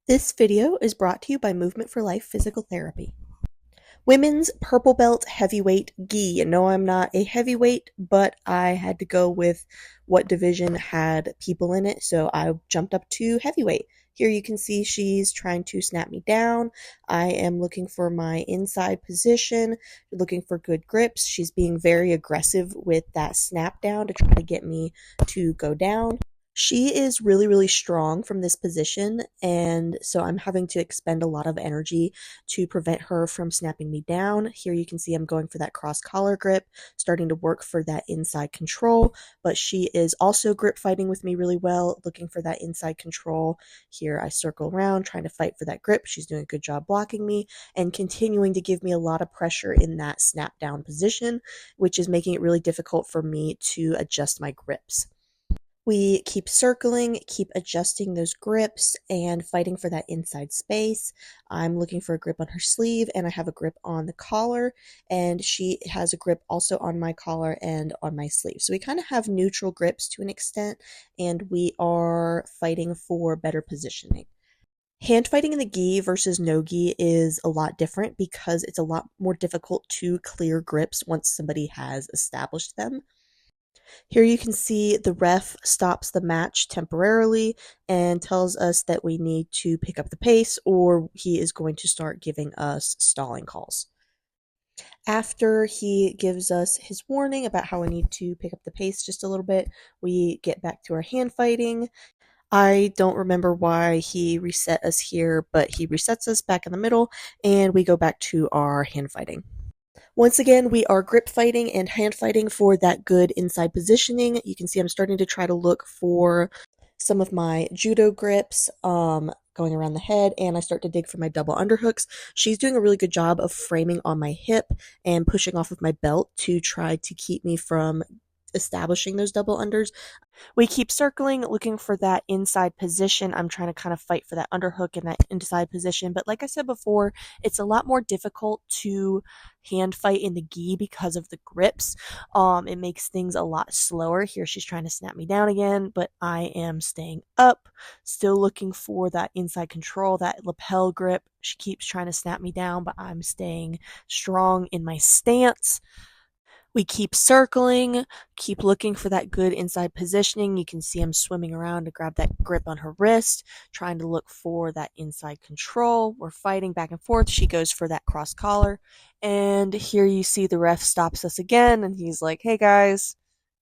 This video is brought to you by Movement for Life Physical Therapy. Women's purple belt heavyweight gi. No, I'm not a heavyweight, but I had to go with what division had people in it, so I jumped up to heavyweight. Here you can see she's trying to snap me down. I am looking for my inside position, looking for good grips. She's being very aggressive with that snap down to try to get me to go down. She is really, really strong from this position, and so I'm having to expend a lot of energy to prevent her from snapping me down. Here you can see I'm going for that cross collar grip, starting to work for that inside control, but she is also grip fighting with me really well, looking for that inside control. Here I circle around, trying to fight for that grip. She's doing a good job blocking me and continuing to give me a lot of pressure in that snap down position, which is making it really difficult for me to adjust my grips. We keep circling, keep adjusting those grips, and fighting for that inside space. I'm looking for a grip on her sleeve, and I have a grip on the collar, and she has a grip also on my collar and on my sleeve. So we kind of have neutral grips to an extent, and we are fighting for better positioning. Hand fighting in the gi versus no gi is a lot different because it's a lot more difficult to clear grips once somebody has established them. Here you can see the ref stops the match temporarily and tells us that we need to pick up the pace or he is going to start giving us stalling calls. After he gives us his warning about how we need to pick up the pace just a little bit, we get back to our hand fighting. I don't remember why he reset us here, but he resets us back in the middle and we go back to our hand fighting. Once again, we are grip fighting and hand fighting for that good inside positioning. You can see I'm starting to try to look for some of my judo grips going around the head, and I start to dig for my double underhooks. She's doing a really good job of framing on my hip and pushing off of my belt to try to keep me from establishing those double unders. We keep circling, looking for that inside position. I'm trying to kind of fight for that underhook and that inside position. But like I said before, it's a lot more difficult to hand fight in the gi because of the grips. It makes things a lot slower. Here she's trying to snap me down again, but I am staying up, still looking for that inside control, that lapel grip. She keeps trying to snap me down, but I'm staying strong in my stance. We keep circling, keep looking for that good inside positioning. You can see I'm swimming around to grab that grip on her wrist, trying to look for that inside control. We're fighting back and forth. She goes for that cross collar. And here you see the ref stops us again, and he's like, hey guys,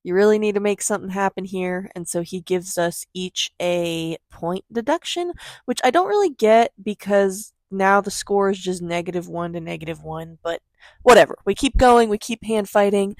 you really need to make something happen here. And so he gives us each a point deduction, which I don't really get because now the score is just -1 to -1, but whatever. We keep going, we keep hand fighting.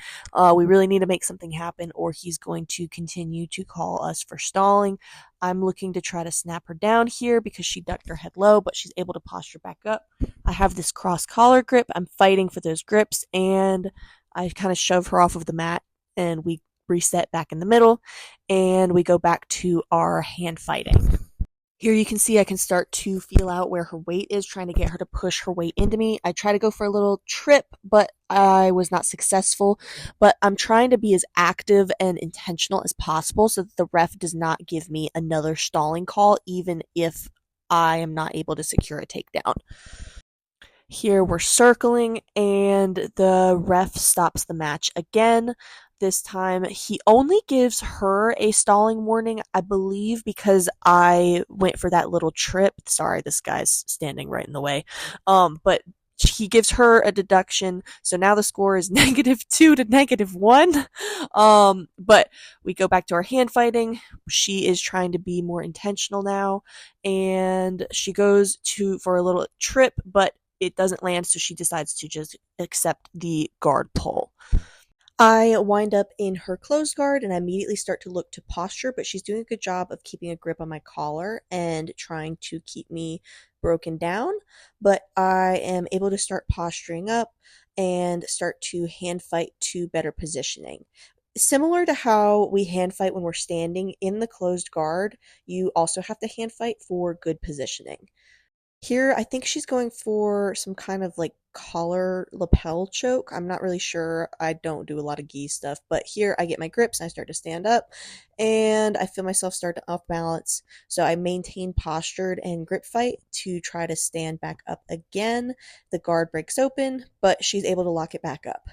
We really need to make something happen, or he's going to continue to call us for stalling. I'm looking to try to snap her down here because she ducked her head low, but she's able to posture back up. I have this cross collar grip. I'm fighting for those grips, and I kind of shove her off of the mat, and we reset back in the middle, and we go back to our hand fighting. Here you can see I can start to feel out where her weight is, trying to get her to push her weight into me. I try to go for a little trip, but I was not successful. But I'm trying to be as active and intentional as possible so that the ref does not give me another stalling call, even if I am not able to secure a takedown. Here we're circling, and the ref stops the match again. This time he only gives her a stalling warning, I believe, because I went for that little trip. Sorry, this guy's standing right in the way. But he gives her a deduction, so now the score is -2 to -1. But we go back to our hand fighting. She is trying to be more intentional now, and she goes for a little trip, but it doesn't land, so she decides to just accept the guard pull. I wind up in her closed guard and I immediately start to look to posture, but she's doing a good job of keeping a grip on my collar and trying to keep me broken down. But I am able to start posturing up and start to hand fight to better positioning. Similar to how we hand fight when we're standing in the closed guard, you also have to hand fight for good positioning. Here, I think she's going for some kind of like collar lapel choke. I'm not really sure. I don't do a lot of gi stuff, but here I get my grips and I start to stand up and I feel myself start to off balance. So I maintain postured and grip fight to try to stand back up again. The guard breaks open, but she's able to lock it back up.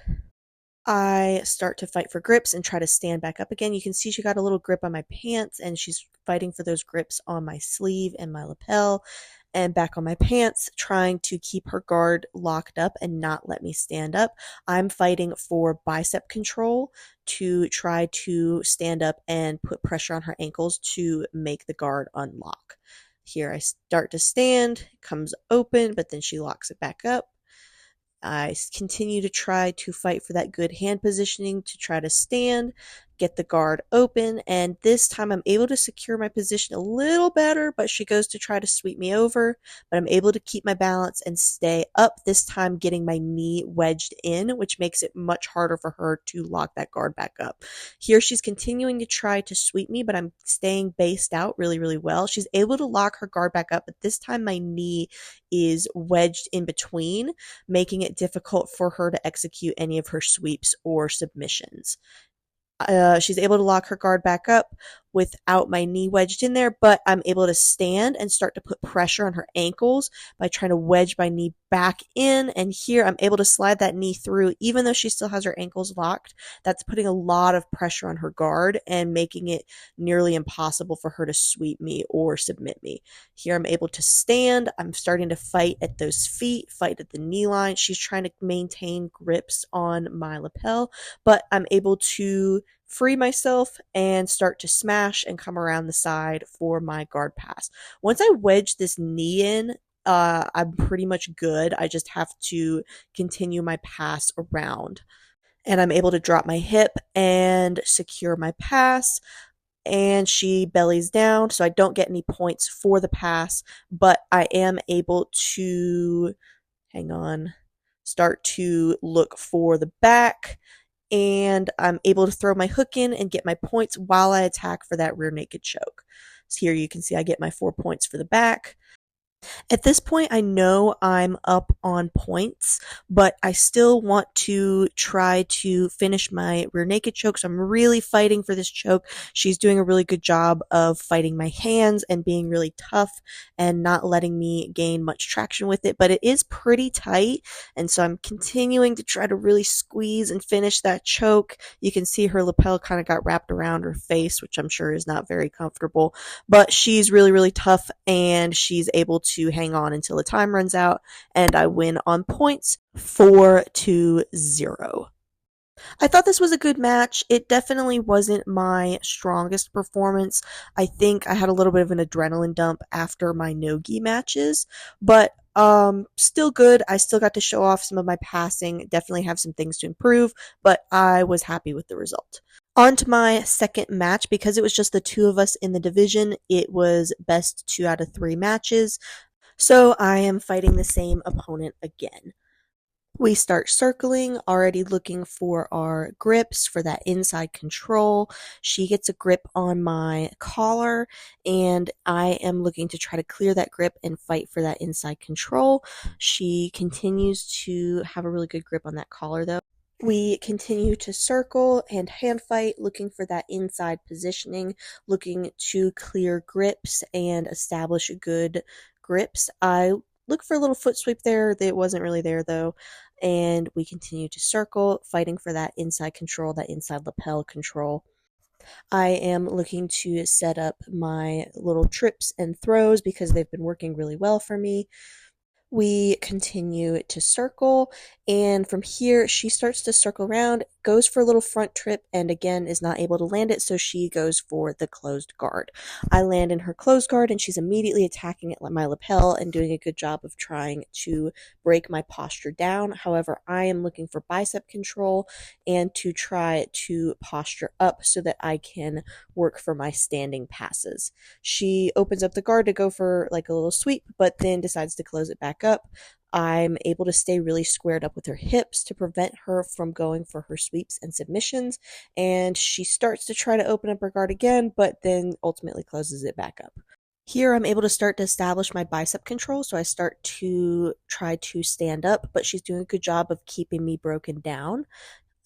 I start to fight for grips and try to stand back up again. You can see she got a little grip on my pants and she's fighting for those grips on my sleeve and my lapel and back on my pants, trying to keep her guard locked up and not let me stand up. I'm fighting for bicep control to try to stand up and put pressure on her ankles to make the guard unlock. Here I start to stand, it comes open, but then she locks it back up. I continue to try to fight for that good hand positioning to try to stand, get the guard open, and this time I'm able to secure my position a little better, but she goes to try to sweep me over, but I'm able to keep my balance and stay up, this time getting my knee wedged in, which makes it much harder for her to lock that guard back up. Here she's continuing to try to sweep me, but I'm staying based out really, really well. She's able to lock her guard back up, but this time my knee is wedged in between, making it difficult for her to execute any of her sweeps or submissions. She's able to lock her guard back up without my knee wedged in there, but I'm able to stand and start to put pressure on her ankles by trying to wedge my knee back in. And here I'm able to slide that knee through, even though she still has her ankles locked. That's putting a lot of pressure on her guard and making it nearly impossible for her to sweep me or submit me. Here I'm able to stand. I'm starting to fight at those feet, fight at the knee line. She's trying to maintain grips on my lapel, but I'm able to free myself and start to smash and come around the side for my guard pass. Once I wedge this knee in, I'm pretty much good. I just have to continue my pass around. And I'm able to drop my hip and secure my pass. And she bellies down, so I don't get any points for the pass, but I am able to, hang on, start to look for the back, and I'm able to throw my hook in and get my points while I attack for that rear naked choke. So here you can see I get my 4 points for the back. At this point, I know I'm up on points, but I still want to try to finish my rear naked choke, so I'm really fighting for this choke. She's doing a really good job of fighting my hands and being really tough and not letting me gain much traction with it, but it is pretty tight, and so I'm continuing to try to really squeeze and finish that choke. You can see her lapel kind of got wrapped around her face, which I'm sure is not very comfortable, but she's really, really tough, and she's able to hang on until the time runs out, and I win on points 4-0. I thought this was a good match. It definitely wasn't my strongest performance. I think I had a little bit of an adrenaline dump after my no-gi matches, but still good. I still got to show off some of my passing, definitely have some things to improve, but I was happy with the result. On to my second match. Because it was just the two of us in the division, it was best 2 out of 3 matches. So I am fighting the same opponent again. We start circling, already looking for our grips for that inside control. She gets a grip on my collar, and I am looking to try to clear that grip and fight for that inside control. She continues to have a really good grip on that collar, though. We continue to circle and hand fight, looking for that inside positioning, looking to clear grips and establish good grips. I look for a little foot sweep there that wasn't really there though, and we continue to circle, fighting for that inside control, that inside lapel control. I am looking to set up my little trips and throws because they've been working really well for me. We continue to circle, and from here she starts to circle around, goes for a little front trip, and again is not able to land it, so she goes for the closed guard. I land in her closed guard, and she's immediately attacking at my lapel and doing a good job of trying to break my posture down. However, I am looking for bicep control and to try to posture up so that I can work for my standing passes. She opens up the guard to go for like a little sweep, but then decides to close it back up. I'm able to stay really squared up with her hips to prevent her from going for her sweeps and submissions, and she starts to try to open up her guard again, but then ultimately closes it back up. Here, I'm able to start to establish my bicep control, so I start to try to stand up, but she's doing a good job of keeping me broken down.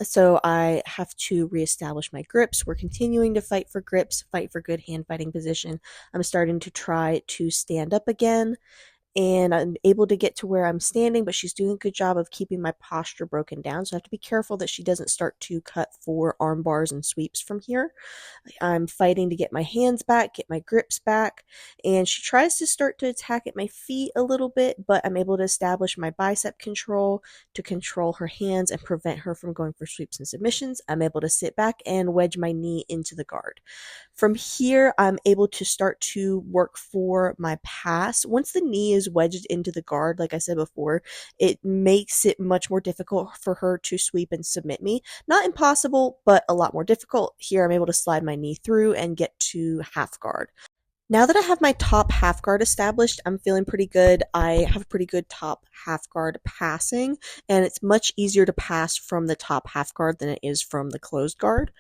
So I have to reestablish my grips. We're continuing to fight for grips, fight for good hand fighting position. I'm starting to try to stand up again, and I'm able to get to where I'm standing, but she's doing a good job of keeping my posture broken down. So I have to be careful that she doesn't start to cut for arm bars and sweeps from here. I'm fighting to get my hands back, get my grips back, and she tries to start to attack at my feet a little bit, but I'm able to establish my bicep control to control her hands and prevent her from going for sweeps and submissions. I'm able to sit back and wedge my knee into the guard. From here, I'm able to start to work for my pass. Once the knee is wedged into the guard, like I said before, it makes it much more difficult for her to sweep and submit me. Not impossible, but a lot more difficult. Here, I'm able to slide my knee through and get to half guard. Now that I have my top half guard established, I'm feeling pretty good. I have a pretty good top half guard passing, and it's much easier to pass from the top half guard than it is from the closed guard.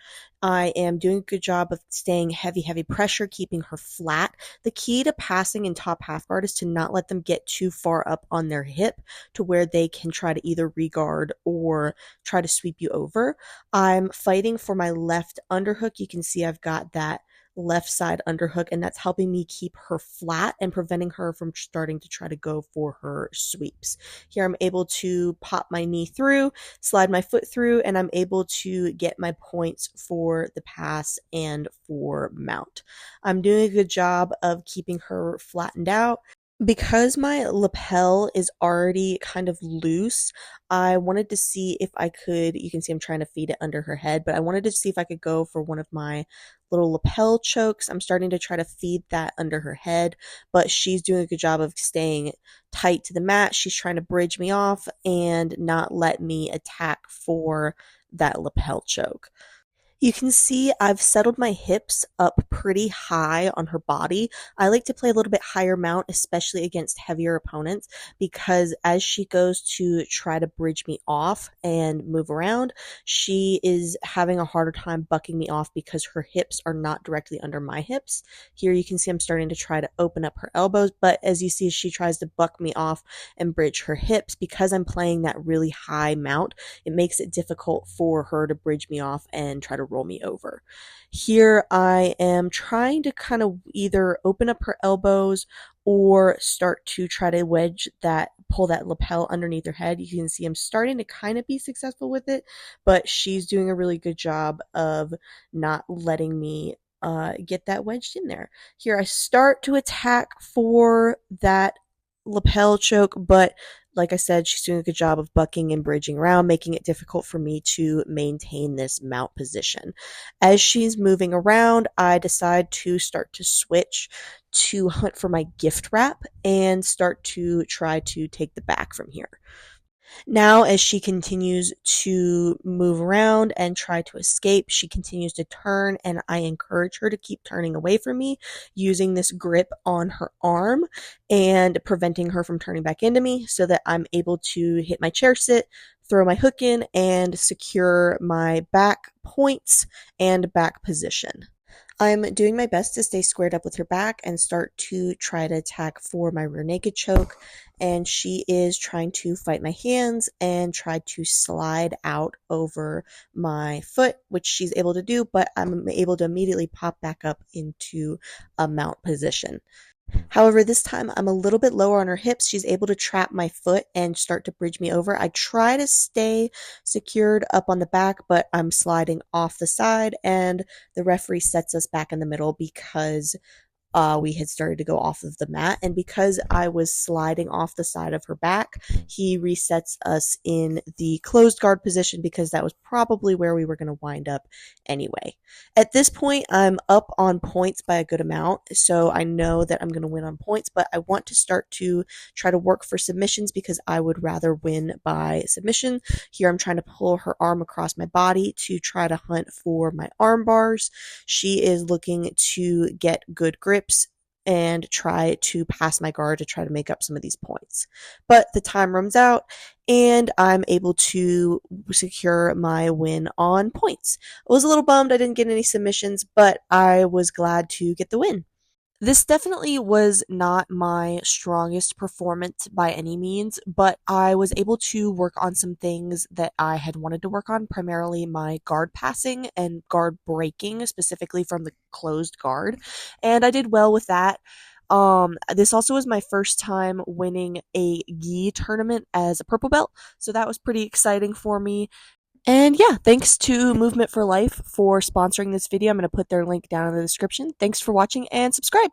I am doing a good job of staying heavy, heavy pressure, keeping her flat. The key to passing in top half guard is to not let them get too far up on their hip to where they can try to either regard or try to sweep you over. I'm fighting for my left underhook. You can see I've got that left side underhook, and that's helping me keep her flat and preventing her from starting to try to go for her sweeps. Here I'm able to pop my knee through, slide my foot through, and I'm able to get my points for the pass and for mount. I'm doing a good job of keeping her flattened out. Because my lapel is already kind of loose, I wanted to see if I could, you can see I'm trying to feed it under her head, but I wanted to see if I could go for one of my little lapel chokes. I'm starting to try to feed that under her head, but she's doing a good job of staying tight to the mat. She's trying to bridge me off and not let me attack for that lapel choke. You can see I've settled my hips up pretty high on her body. I like to play a little bit higher mount, especially against heavier opponents, because as she goes to try to bridge me off and move around, she is having a harder time bucking me off because her hips are not directly under my hips. Here you can see I'm starting to try to open up her elbows, but as you see, she tries to buck me off and bridge her hips. Because I'm playing that really high mount, it makes it difficult for her to bridge me off and try to roll me over. Here I am trying to kind of either open up her elbows or start to try to pull that lapel underneath her head. You can see I'm starting to kind of be successful with it, but she's doing a really good job of not letting me get that wedged in there. Here I start to attack for that lapel choke, but like I said, she's doing a good job of bucking and bridging around, making it difficult for me to maintain this mount position. As she's moving around, I decide to start to switch to hunt for my gift wrap and start to try to take the back from here. Now, as she continues to move around and try to escape, she continues to turn, and I encourage her to keep turning away from me, using this grip on her arm and preventing her from turning back into me so that I'm able to hit my chair sit, throw my hook in, and secure my back points and back position. I'm doing my best to stay squared up with her back and start to try to attack for my rear naked choke. And she is trying to fight my hands and try to slide out over my foot, which she's able to do, but I'm able to immediately pop back up into a mount position. However, this time I'm a little bit lower on her hips. She's able to trap my foot and start to bridge me over. I try to stay secured up on the back, but I'm sliding off the side, and the referee sets us back in the middle because we had started to go off of the mat. And because I was sliding off the side of her back, he resets us in the closed guard position because that was probably where we were going to wind up anyway. At this point, I'm up on points by a good amount, so I know that I'm going to win on points, but I want to start to try to work for submissions because I would rather win by submission. Here I'm trying to pull her arm across my body to try to hunt for my arm bars. She is looking to get good grips and try to pass my guard to try to make up some of these points. But the time runs out, and I'm able to secure my win on points. I was a little bummed I didn't get any submissions, but I was glad to get the win. This definitely was not my strongest performance by any means, but I was able to work on some things that I had wanted to work on, primarily my guard passing and guard breaking, specifically from the closed guard, and I did well with that. This also was my first time winning a gi tournament as a purple belt, so that was pretty exciting for me. And yeah, thanks to Movement for Life for sponsoring this video. I'm going to put their link down in the description. Thanks for watching and subscribe.